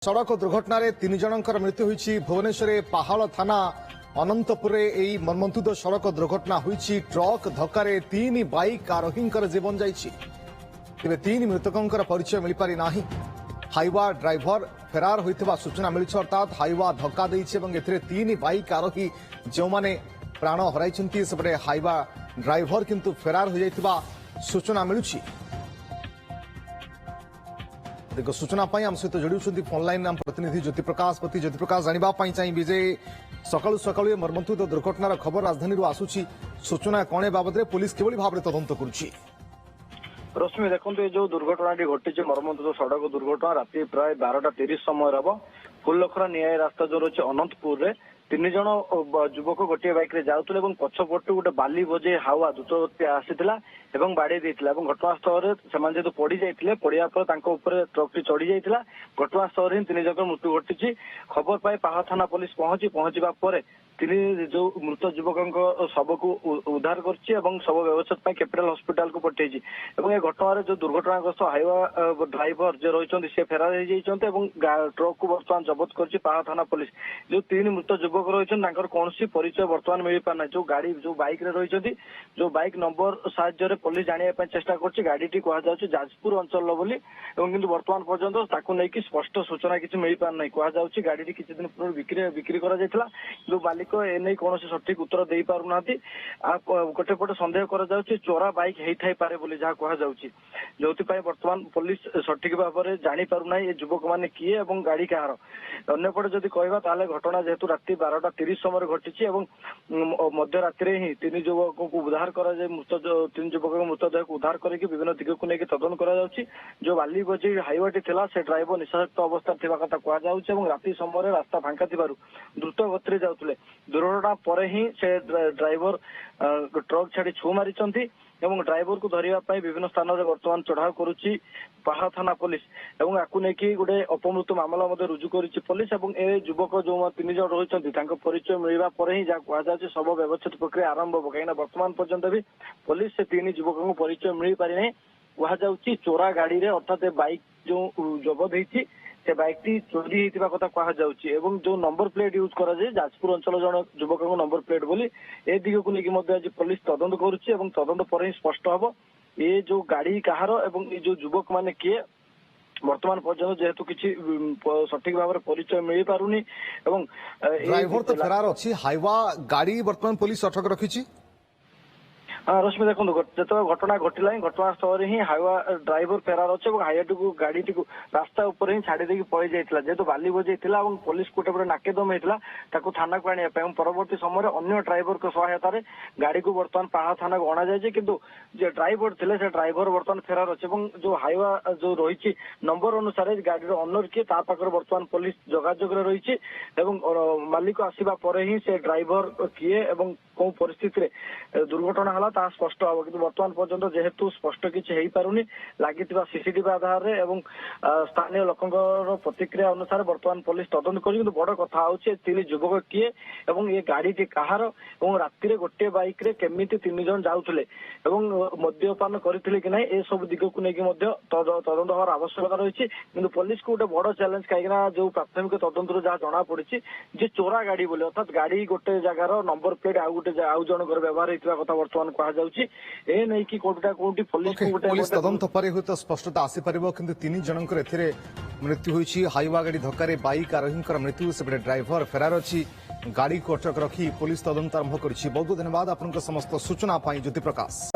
सड़क दुर्घटन तीन जनकर मृत्यु होती भुवनेश्वर पाहाड़ थाना अनंतपुर मर्मन्तुद सड़क दुर्घटना होती ट्रक धक्कार तीन बाइक आरोही जीवन जाइए तीन मृतकों परिचय मिल पारि नाही। हाइवा ड्राइवर फेरार होता सूचना मिली अर्थात हाइवा धक्का देते तीन बाइक आरोही जो मैंने प्राण हराई सेपटे हाइवा ड्राइवर किंतु फेरार हो जाता सूचना मिलूची। देखो सूचना आम सहित जोड़ी ऑनलाइन आम प्रतिनिधि ज्योति प्रकाश जानवाई चाहिए जे सकालू सकालू मर्मन्तुद दुर्घटनार खबर राजधानी आसूची सूचना कौन बाबद पुलिस किभली भाव में तदंत करुच्ची। रश्मि देखो ये जो दुर्घटना घटी मर्मन्तुद सड़क दुर्घटना राति प्राय 12:30 समय हम फुलखरा निआई रास्ता जो रही अनंतपुर तीन जन युवक गोटे बाइक रे जाउतले पछपटू गोटे बाली बोझे हावा द्रुत आसीथिला एवं बाड़े देथिला घटनास्थल से जेहेतु पड़ी जाइथिले पड़िया पर तांको ऊपर ट्रक टी चढ़ी जाइथिला घटनास्थल ही तीन जन मृत्यु घटी। खबर पाई पाहा थाना पुलिस पहुंचवा पर तीन जो मृत युवकों शव को उद्धार करछि एवं शव व्यवस्था कैपिटल हॉस्पिटल को पठेछि। एवं ए घटना जो दुर्घटनाग्रस्त हाइवा ड्राइवर जो रही से फेरार हो जाइछन्ते एवं ट्रक को वर्तमान जबत करछि पाहा थाना पुलिस। जो तीन मृत युवक रही कौन परिचय बर्तमान मिल पारना जो गाड़ी जो बाइक रे रही जो बाइक नंबर साहाय्य पुलिस जाना चेष्टा कर गाड़ी कहुच्छे जाजपुर अंचल बोली किंतु वर्तमान पर्यंत ताकू नहीं स्पष्ट सूचना किसी मिल पारना कहुच्छे गाड़ी किसी दिन पूर्व बिक्री कर बालिक एने कौन सठिक उत्तर दे पारना गोटे पटे सन्देह कर चोरा बाइक होता है जहाँ कहुच्छे जो बर्तमान पुलिस सठिक भाव में जापना ये युवक मैंने किए और गाड़ी कहार अंपटे जदि कहवा घटना जेहेतु राति 12:30 समय घटी मध्यरात्रि ही तीन युवकों को उद्धार कर तीन युवकों मृतदेह को उद्धार करके विभिन्न दिग को लेकिन तदन कर जो बाली बोझी हाइवाटी थिला से ड्राइवर निशाक्त अवस्था थिबा कथा कहुच्छे और राति समय रास्ता फांका थिबारु द्रुत गति जाउतले दुर्घटना पर ही से ड्राइवर ट्रक छाड़ी छू मारी एवं ड्राइवर को धरने विभिन्न स्थान में बर्तमान चढ़ाव करुच्ची पाहा थाना पुलिस एवं आपको लेकिन गोटे अपमृत्यु मामला रुजु करुच्ची पुलिस एवं ए युवक जो तीन जन रही परिचय मिलवा पर ही जहाँ कहुच्छे सब व्यवस्थित प्रक्रिया आरंभ हो कहीं वर्तमान पर्यंत भी पुलिस से तीन युवकों को परिचय मिल पारि नहीं। कहुच्छी चोरा गाड़ी अर्थात बाइक जो जबत होती से बाइक टी चोरी होता कथा कहुच्छे एवं जो नंबर प्लेट यूज कराए जाजपुर अंचल जन युवक नंबर प्लेट बोली ए दिग को लेकिन आज पुलिस तदंत करुच्ची तदंत पर ही स्पष्ट हम ये जो गाड़ी कहार एवं ये जो युवक मैंने किए वर्तमान पर्यटन जेहेतु किसी सठिक भाव में परिचय मिल पारुनी एवं ड्राइवर तो फेरार अच्छी हाइवा गाड़ी वर्तमान पुलिस अटक रखी। हाँ रश्मि देखो जो घटना घटला घटनास्थल ही हाइवा ड्राइवर फेरार अच्छे हाइवा को गाड़ी टी रास्ता ऊपर ही छाड़ी देकी पड़ जाता जेहेतु बाली बोझे पुलिस गोटे पटे नाकेदम होता थाना को आने परवर्ती समय अन्य ड्राइवर को सहायता गाड़ी को बर्तमान पाहा थाना को अणा जाए किंतु जो ड्राइवर थे से ड्राइवर बर्तमान फेरार अच्छे जो हाइवा जो रही नंबर अनुसार गाड़ी ओनर किए बर्तमान पुलिस जोगाजोग रही मालिक आसवा पर ही से ड्राइवर किए कौ परिस्थिति दुर्घटना है स्पष्ट हम कि वर्तमान पर्यंत जेहेतु स्पष्ट किसी हो पारुनी लगी सीसीटीवी आधार में स्थानीय लोकों प्रतिक्रिया अनुसार वर्तमान पुलिस तदंत कर बड़ कथा हूँ तीन युवक किए ये गाड़ी टी कहार राति गोटे बाइक रे केमिति तीन जन जाउथले मद्यपान करथिले कि नहीं ए सब दिग को लेकिन तदंत हवार आवश्यकता रही किंतु पुलिस को गोटे बड़ चैलेंज कहीं जो प्राथमिक तदंत जहाँ जना पड़ी जे चोरा गाड़ी बोले अर्थात गाड़ी गोटे जगार नंबर प्लेट आउ जनकर व्यवहार होता कथा बर्तमान कहुच्छी ए नहीं कि कोटा कोटी पुलिस तदंत पर हुए तो स्पष्टता आसीपर कि तीन जनकर एथिरे मृत्यु होती हाइवा गाड़ी धक्कार बाइक आरोही मृत्यु सेपटे ड्राइवर फेरार अच्छी गाड़ी को अटक रखी पुलिस तदंत आरंभ कर। बहुत बहुत धन्यवाद आपन समस्त सूचना ज्योति प्रकाश।